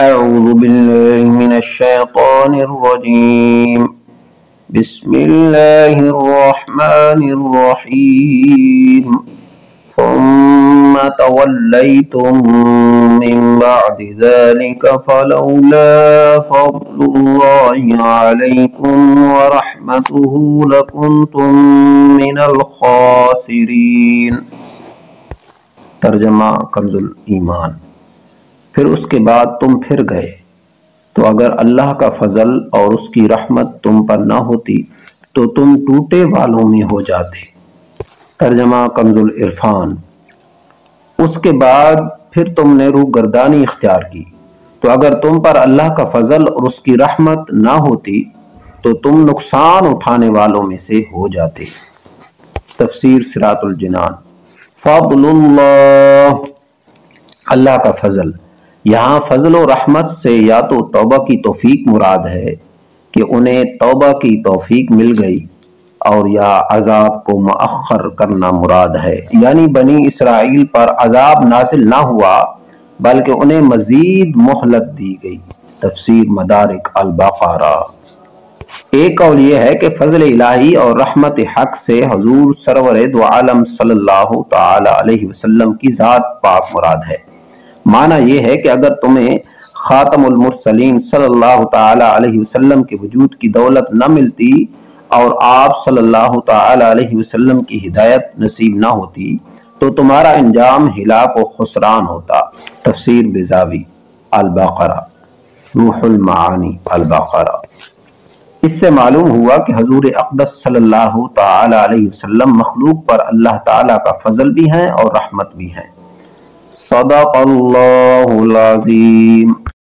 أعوذ بالله من الشيطان الرجيم بسم الله الرحمن الرحيم ثم توليتم من بعد ذلك فلولا فضل الله عليكم ورحمته لكنتم من الخاسرين۔ ترجمہ کنز الایمان۔ پھر اس کے بعد تم پھر گئے تو اگر اللہ کا فضل اور اس کی رحمت تم پر نہ ہوتی تو تم ٹوٹے والوں میں ہو جاتے۔ ترجمہ کنز العرفان۔ اس کے بعد پھر تم نے روگردانی اختیار کی تو اگر تم پر اللہ کا فضل اور اس کی رحمت نہ ہوتی تو تم نقصان اٹھانے والوں میں سے ہو جاتے۔ تفسیر صراط الجنان۔ فضل اللہ کا فضل۔ یہاں فضل و رحمت سے یا تو توبہ کی توفیق مراد ہے کہ انہیں توبہ کی توفیق مل گئی، اور یا عذاب کو مؤخر کرنا مراد ہے، یعنی بنی اسرائیل پر عذاب نازل نہ ہوا بلکہ انہیں مزید مہلت دی گئی۔ تفسیر مدارک البقرہ۔ ایک قول یہ ہے کہ فضل الہی اور رحمت حق سے حضور سرور دو عالم صلی اللہ تعالی علیہ وسلم کی ذات پاک مراد ہے۔ معنی یہ ہے کہ اگر تمہیں خاتم المرسلین صلی اللہ تعالی علیہ وسلم کے وجود کی دولت نہ ملتی اور آپ صلی اللہ تعالی علیہ وسلم کی ہدایت نصیب نہ ہوتی تو تمہارا انجام ہلاک و خسران ہوتا۔ تفسیر بیضاوی البقرہ۔ روح المعانی البقرہ۔ اس سے معلوم ہوا کہ حضور اقدس صلی اللہ تعالی علیہ وسلم مخلوق پر اللہ تعالی کا فضل بھی ہیں اور رحمت بھی ہیں۔ صدق اللہ العظیم۔